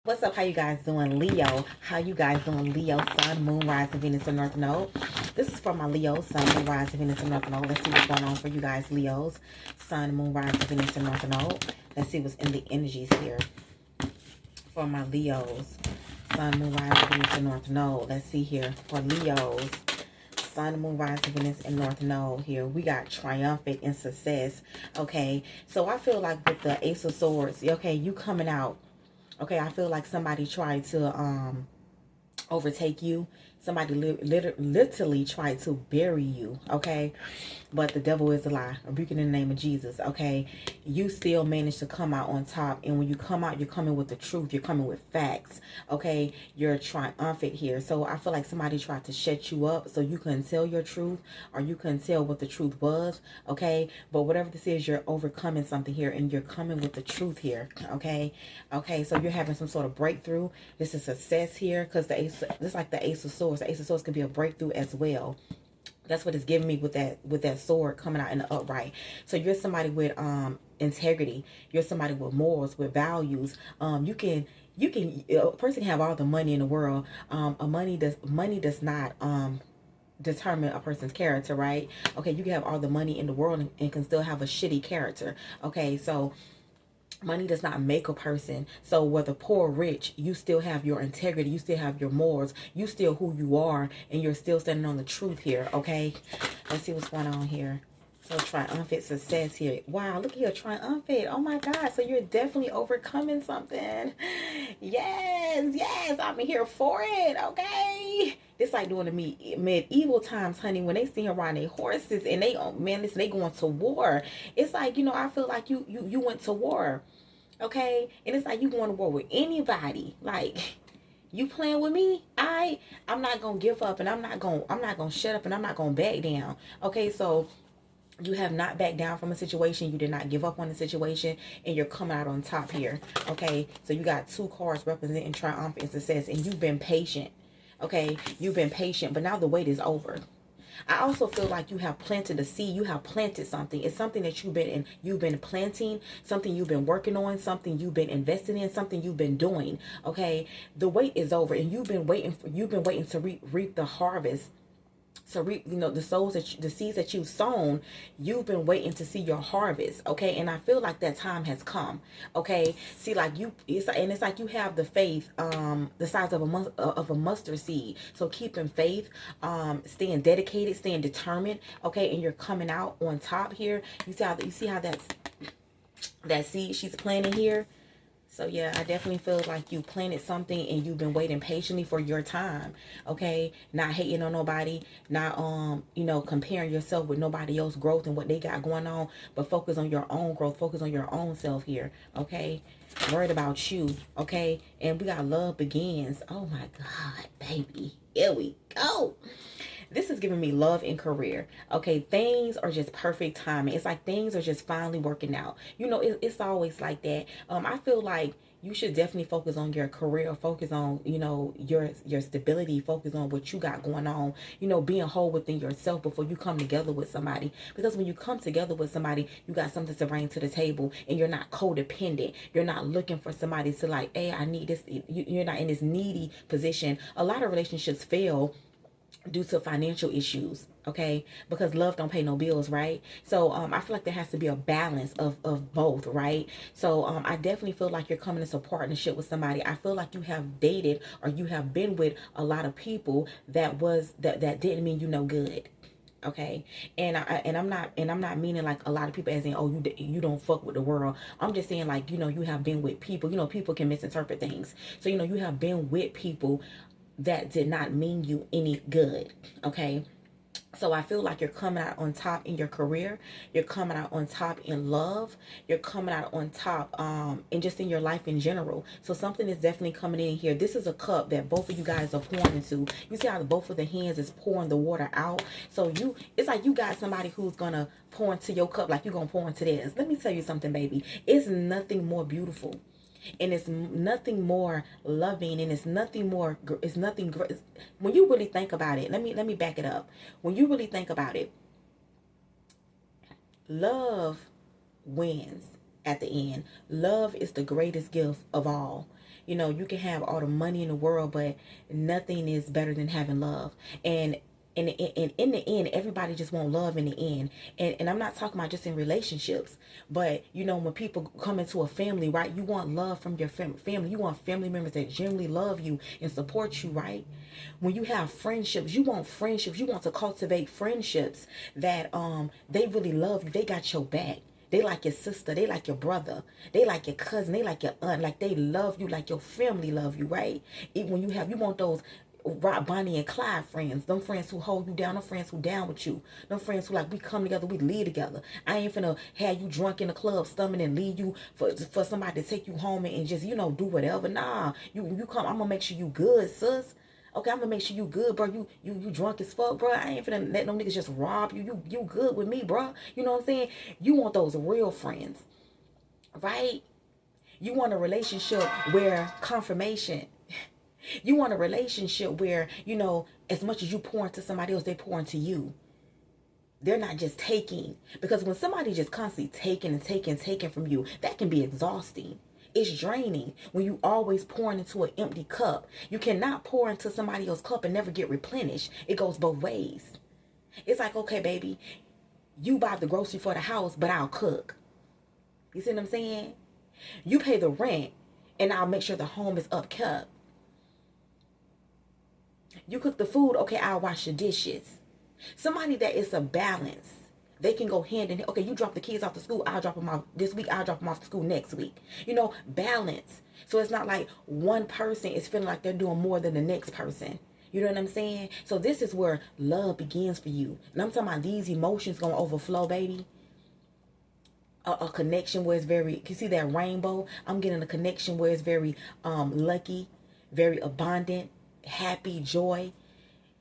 What's up? How you guys doing, Leo? How you guys doing, Leo? Sun, Moon, Rising, Venus, and North Node. This is for my Leo, Sun, Moon, Rising, Venus, and North Node. Let's see what's going on for you guys, Leos. Sun, Moon, Rising, Venus, and North Node. Let's see what's in the energies here for my Leos. Sun, Moon, Rising, Venus, and North Node. Let's see here for Leos. Sun, Moon, Rising, Venus, and North Node here. We got triumphant and success. Okay, so I feel like with the Ace of Swords, okay, you coming out. Okay, I feel like somebody tried to overtake you. Somebody literally tried to bury you, okay? But the devil is a lie. Rebuking in the name of Jesus, okay? You still managed to come out on top. And when you come out, you're coming with the truth. You're coming with facts, okay? You're triumphant here. So I feel like somebody tried to shut you up so you couldn't tell your truth or you couldn't tell what the truth was, okay? But whatever this is, you're overcoming something here and you're coming with the truth here, okay? Okay, so you're having some sort of breakthrough. This is success here because this is like the Ace of Swords. The Ace of Swords can be a breakthrough as well. That's what it's giving me with that sword coming out in the upright. So you're somebody with integrity. You're somebody with morals, with values. A person can have all the money in the world. Money does not determine a person's character, right? Okay, you can have all the money in the world and can still have a shitty character. Okay, so money does not make a person. So whether poor or rich, you still have your integrity, you still have your morals, you still who you are, and you're still standing on the truth here, okay? Let's see what's going on here. So triumphant success here. Wow, look at your triumphant. Oh my God. So you're definitely overcoming something. Yes, I'm here for it, okay? It's like during the medieval times, honey, when they see him riding their horses and they, oh man, listen, they going to war. It's like, I feel like you went to war, okay? And it's like you going to war with anybody. Like, you playing with me, I'm not gonna give up, and I'm not gonna shut up, and I'm not gonna back down. Okay, so you have not backed down from a situation. You did not give up on the situation, and you're coming out on top here. Okay, so you got two cards representing triumph and success, and you've been patient. Okay, you've been patient, but now the wait is over. I also feel like you have planted a seed. You have planted something. It's something that you've been planting, something you've been working on, something you've been investing in, something you've been doing. Okay, the wait is over, and you've been waiting to reap the harvest. So reap, the seeds that you've sown, you've been waiting to see your harvest, okay? And I feel like that time has come, okay? See, like it's like you have the faith, the size of a mustard seed. So keeping faith, staying dedicated, staying determined, okay? And you're coming out on top here. You see how that seed she's planting here. So yeah, I definitely feel like you planted something and you've been waiting patiently for your time. Okay, not hating on nobody, not comparing yourself with nobody else's growth and what they got going on, but focus on your own growth, focus on your own self here. Okay, worried about you. Okay, and we got love begins. Oh my God, baby, here we go. This is giving me love and career. Okay, things are just perfect timing. It's like things are just finally working out. It's always like that. I feel like you should definitely focus on your career, focus on, your stability, focus on what you got going on, being whole within yourself before you come together with somebody. Because when you come together with somebody, you got something to bring to the table and you're not codependent. You're not looking for somebody to like, hey, I need this. You're not in this needy position. A lot of relationships fail due to financial issues, okay, because love don't pay no bills, right? So I feel like there has to be a balance of both, right? So I definitely feel like you're coming into a partnership with somebody. I feel like you have dated or you have been with a lot of people that didn't mean you no good. Okay, I'm not meaning like a lot of people as in, oh, you don't fuck with the world. I'm just saying, like, you have been with people. People can misinterpret things. So you have been with people that did not mean you any good. Okay, so I feel like you're coming out on top in your career. You're coming out on top in love. You're coming out on top and just in your life in general. So something is definitely coming in here. This is a cup that both of you guys are pouring into. You see how both of the hands is pouring the water out. So it's like you got somebody who's gonna pour into your cup like you're gonna pour into theirs. Let me tell you something, baby. It's nothing more beautiful, and it's nothing more loving, and it's nothing great. When you really think about it, let me back it up. When you really think about it, love wins at the end. Love is the greatest gift of all. You know, you can have all the money in the world, but nothing is better than having love. And in the end, everybody just want love in the end. And I'm not talking about just in relationships, but you know, when people come into a family, right, you want love from your family. You want family members that genuinely love you and support you, right? When you have friendships, you want friendships. You want to cultivate friendships that they really love you. They got your back. They like your sister. They like your brother. They like your cousin. They like your aunt. Like they love you like your family love you, right? Even when you want those Rob, Bonnie, and Clyde friends. Them friends who hold you down. Them friends who down with you. Them friends who like we come together, we lead together. I ain't finna have you drunk in the club, stumbling and leave you for somebody to take you home and just, you know, do whatever. Nah, you come. I'm gonna make sure you good, sis. Okay, I'm gonna make sure you good, bro. You drunk as fuck, bro. I ain't finna let no niggas just rob you. You good with me, bro. You know what I'm saying? You want those real friends, right? You want a relationship where confirmation. You want a relationship where, you know, as much as you pour into somebody else, they pour into you. They're not just taking. Because when somebody just constantly taking and taking and taking from you, that can be exhausting. It's draining when you always pouring into an empty cup. You cannot pour into somebody else's cup and never get replenished. It goes both ways. It's like, okay, baby, you buy the grocery for the house, but I'll cook. You see what I'm saying? You pay the rent, and I'll make sure the home is upkept. You cook the food, okay, I'll wash the dishes. Somebody that is a balance. They can go hand in hand. Okay, you drop the kids off to school, I'll drop them off this week, I'll drop them off to school next week. You know, balance. So it's not like one person is feeling like they're doing more than the next person. You know what I'm saying? So this is where love begins for you. And I'm talking about these emotions gonna overflow, baby. A connection where it's very, you see that rainbow? I'm getting a connection where it's very lucky, very abundant, happy, joy.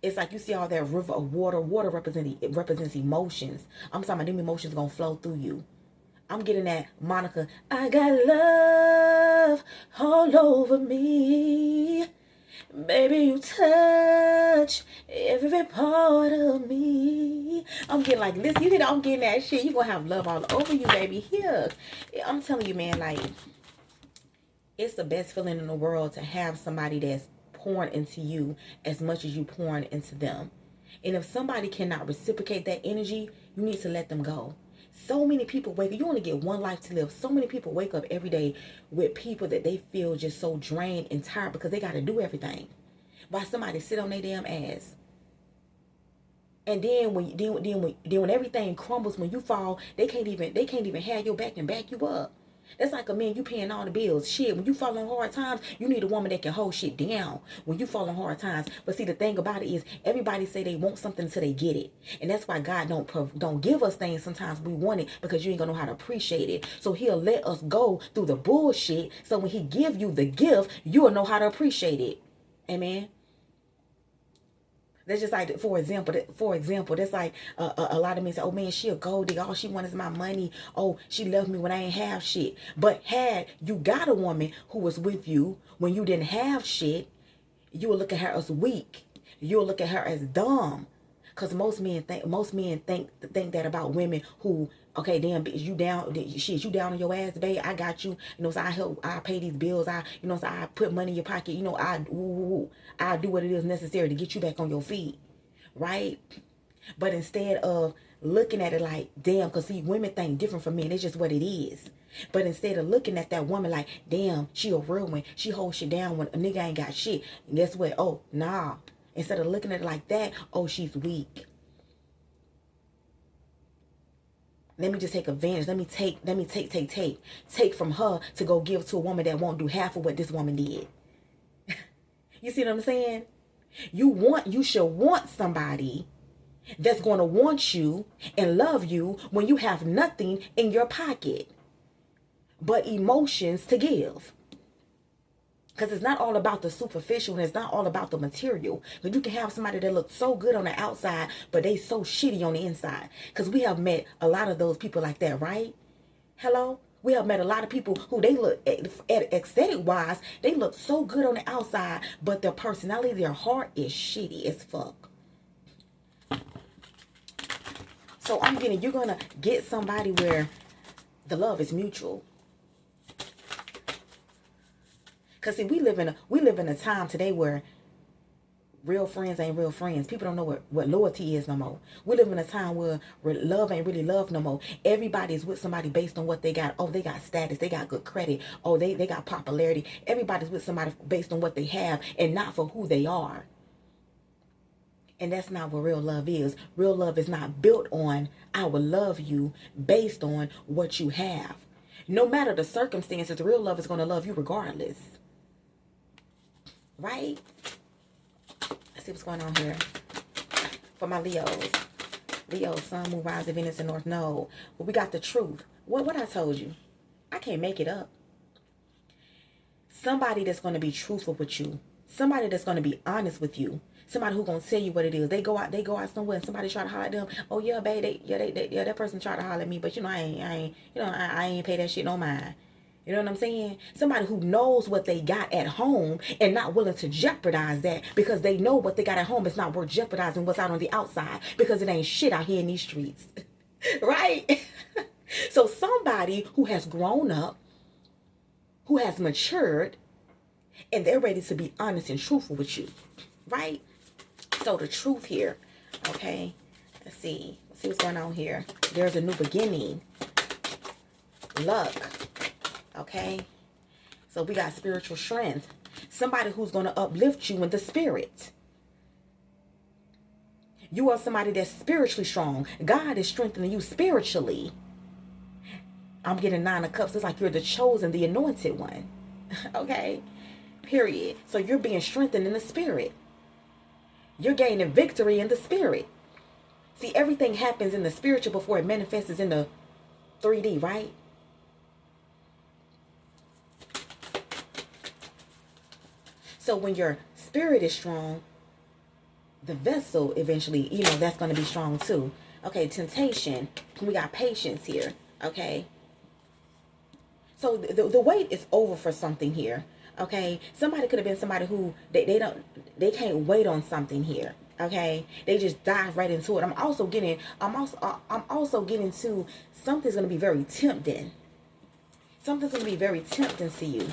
It's like you see all that river of water. Water represents emotions. I'm talking about them emotions gonna flow through you. I'm getting that Monica, I got love all over me. Baby, you touch every part of me. I'm getting like this. You know, I'm getting that shit. You gonna have love all over you, baby. Here, I'm telling you, man, like, it's the best feeling in the world to have somebody that's pouring into you as much as you pouring into them. And if somebody cannot reciprocate that energy, you need to let them go. So many people wake up. You only get one life to live. So many people wake up every day with people that they feel just so drained and tired because they got to do everything. Why somebody sit on their damn ass. And then when everything crumbles, when you fall, they can't even have your back and back you up. That's like a man, you paying all the bills. Shit, when you fall on hard times, you need a woman that can hold shit down when you fall on hard times. But see, the thing about it is, everybody say they want something until they get it. And that's why God don't give us things sometimes we want it, because you ain't gonna know how to appreciate it. So he'll let us go through the bullshit, so when he give you the gift, you'll know how to appreciate it. Amen. That's just like, for example, that's like a lot of men say, oh man, she a gold digger. All she wants is my money. Oh, she left me when I ain't have shit. But had you got a woman who was with you when you didn't have shit, you will look at her as weak. You'll look at her as dumb. Cause most men think that about women who, okay, damn, bitch, you down, shit, you down on your ass, babe, I got you. You know, so I pay these bills, so I put money in your pocket, you know, I do what it is necessary to get you back on your feet, right? But instead of looking at it like, damn, cause see, women think different from men, it's just what it is. But instead of looking at that woman like, damn, she a real one, she holds shit down when a nigga ain't got shit, and guess what? Oh, nah. Instead of looking at it like that, oh, she's weak. Let me just take advantage. Let me take from her to go give to a woman that won't do half of what this woman did. You see what I'm saying? You should want somebody that's going to want you and love you when you have nothing in your pocket but emotions to give. Because it's not all about the superficial, and it's not all about the material. Because you can have somebody that looks so good on the outside, but they so shitty on the inside. Because we have met a lot of those people like that, right? Hello? We have met a lot of people who they look, at aesthetic-wise, they look so good on the outside, but their personality, their heart is shitty as fuck. So you're going to get somebody where the love is mutual. Cause see, we live in a time today where real friends ain't real friends. People don't know what loyalty is no more. We live in a time where love ain't really love no more. Everybody's with somebody based on what they got. Oh, they got status. They got good credit. Oh, they got popularity. Everybody's with somebody based on what they have and not for who they are. And that's not what real love is. Real love is not built on, I will love you based on what you have. No matter the circumstances, real love is going to love you regardless. Right? Let's see what's going on here. For my Leos. Leos, Sun, Moon, Rise, Venus, and North Node. Well, we got the truth. What I told you. I can't make it up. Somebody that's going to be truthful with you. Somebody that's going to be honest with you. Somebody who's going to tell you what it is. They go out somewhere and somebody try to holler at them. Oh, yeah, babe, that person tried to holler at me. But, I ain't pay that shit no mind. You know what I'm saying? Somebody who knows what they got at home and not willing to jeopardize that because they know what they got at home is not worth jeopardizing what's out on the outside because it ain't shit out here in these streets. Right? So somebody who has grown up, who has matured, and they're ready to be honest and truthful with you. Right? So the truth here. Okay? Let's see what's going on here. There's a new beginning. Luck. Okay, so we got spiritual strength. Somebody who's going to uplift you in the spirit. You are somebody that's spiritually strong. God is strengthening you spiritually. I'm getting 9 of Cups. It's like you're the chosen, the anointed one. Okay, period. So you're being strengthened in the spirit. You're gaining victory in the spirit. See, everything happens in the spiritual before it manifests in the 3D, right? So when your spirit is strong, the vessel eventually, that's going to be strong too. Okay, temptation. We got patience here. Okay. So the wait is over for something here. Okay. Somebody could have been somebody who they can't wait on something here. Okay. They just dive right into it. I'm also getting to something's going to be very tempting. Something's going to be very tempting to you.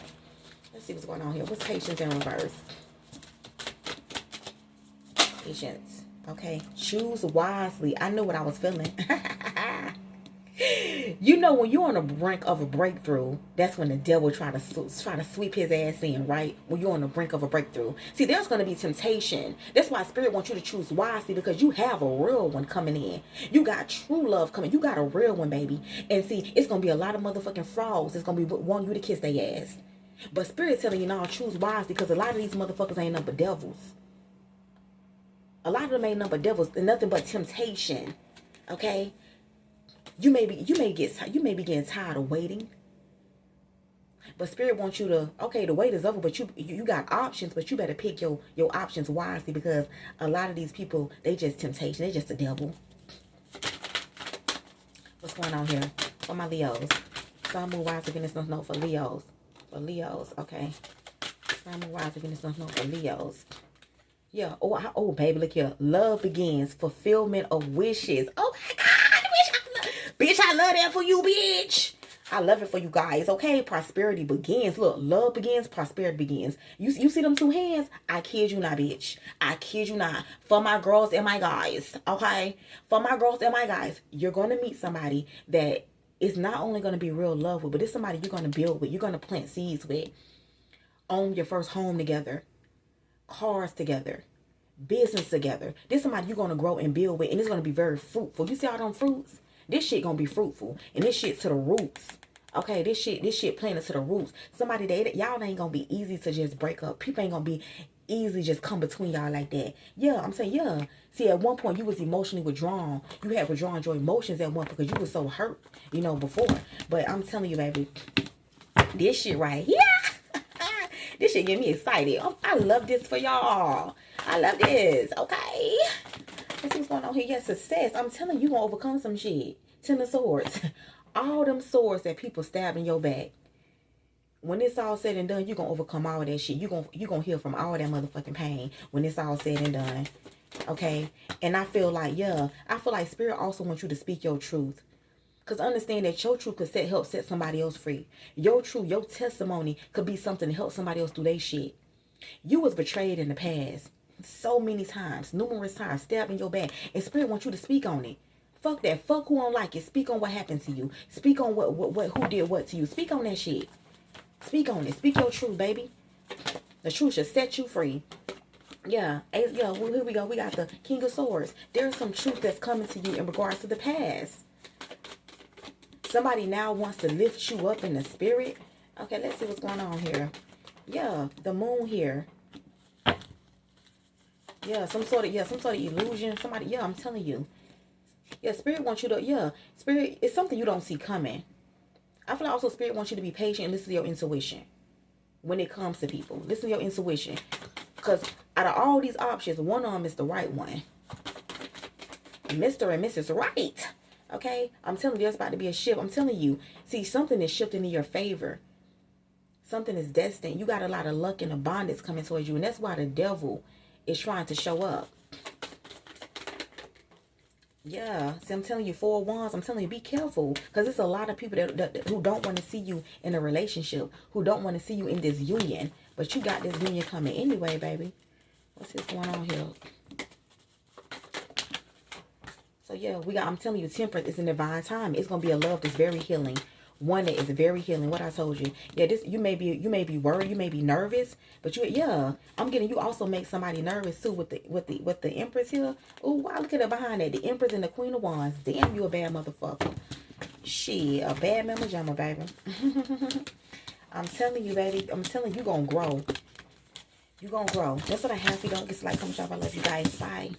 Let's see what's going on here. What's patience in reverse? Patience. Okay. Choose wisely. I knew what I was feeling. When you're on the brink of a breakthrough, that's when the devil try to sweep his ass in, right? When you're on the brink of a breakthrough. See, there's going to be temptation. That's why Spirit wants you to choose wisely, because you have a real one coming in. You got true love coming. You got a real one, baby. And see, it's going to be a lot of motherfucking frauds. It's going to be wanting you to kiss their ass. But Spirit telling you now, choose wisely, because a lot of these motherfuckers ain't nothing but devils. A lot of them ain't nothing but devils, and nothing but temptation. Okay, you may be getting tired of waiting, but Spirit wants you to. Okay, the wait is over, but you got options, but you better pick your options wisely, because a lot of these people, they just temptation. They just the devil. What's going on here for my Leos? Sun, Moon, Rise, Venus, North Node for Leos. For Leos, okay. Sun, Moon, Rise, Venus, North Node for Leos. Yeah. Oh, baby, look here. Love begins. Fulfillment of wishes. Oh my God, bitch, I love that for you, bitch. I love it for you guys. Okay, prosperity begins. Look, love begins. Prosperity begins. You see them two hands? I kid you not, bitch. I kid you not. For my girls and my guys. Okay, for my girls and my guys, you're gonna meet somebody that. It's not only going to be real love with, but it's somebody you're going to build with. You're going to plant seeds with. Own your first home together. Cars together. Business together. This is somebody you're going to grow and build with. And it's going to be very fruitful. You see all them fruits? This shit going to be fruitful. And this shit to the roots. Okay, this shit planted to the roots. Somebody, y'all ain't going to be easy to just break up. People ain't going to be easily just come between y'all like that. Yeah, I'm saying, yeah. See, at one point, you was emotionally withdrawn. You had withdrawn your emotions at one point because you was so hurt, before. But I'm telling you, baby, this shit right here, this shit get me excited. I love this for y'all. I love this, okay? Let's see what's going on here. Yeah, success. I'm telling you, you going to overcome some shit. 10 of Swords. All them swords that people stab in your back. When it's all said and done, you're going to overcome all that shit. You're gonna heal from all that motherfucking pain when it's all said and done. Okay? And I feel like Spirit also wants you to speak your truth. Because understand that your truth could help set somebody else free. Your truth, your testimony could be something to help somebody else do their shit. You was betrayed in the past so many times, numerous times, stabbed in your back. And Spirit wants you to speak on it. Fuck that. Fuck who don't like it. Speak on what happened to you. Speak on what who did what to you. Speak on that shit. Speak on it. Speak your truth, baby. The truth should set you free. Yeah, well, here we go. We got the King of Swords. There's some truth that's coming to you in regards to the past. Somebody now wants to lift you up in the spirit. Okay, let's see what's going on here. Yeah, the moon here. Yeah, some sort of illusion. Somebody, yeah, I'm telling you. Yeah, Spirit wants you to, Spirit, it's something you don't see coming. I feel like also Spirit wants you to be patient and listen to your intuition when it comes to people. Listen to your intuition. Because out of all these options, one of them is the right one. Mr. and Mrs. Right. Okay? I'm telling you, there's about to be a shift. I'm telling you. See, something is shifting in your favor. Something is destined. You got a lot of luck and abundance coming towards you. And that's why the devil is trying to show up. Yeah. See, I'm telling you, 4 of Wands, I'm telling you, be careful. Because there's a lot of people who don't want to see you in a relationship. Who don't want to see you in this union. But you got this union coming anyway, baby. What's this going on here? So yeah, I'm telling you, Temperance is in divine time. It's gonna be a love that's very healing. One that is very healing. What I told you. Yeah, this you may be worried, you may be nervous, but I'm getting you also make somebody nervous too with the Empress here. Oh wow, look at her behind that. The Empress and the Queen of Wands. Damn, you a bad motherfucker. Shit, a bad mama jamma, baby. I'm telling you, baby. I'm telling you, gonna grow. You gonna grow. That's what I have. You don't get like, come shop. I love you guys. Bye.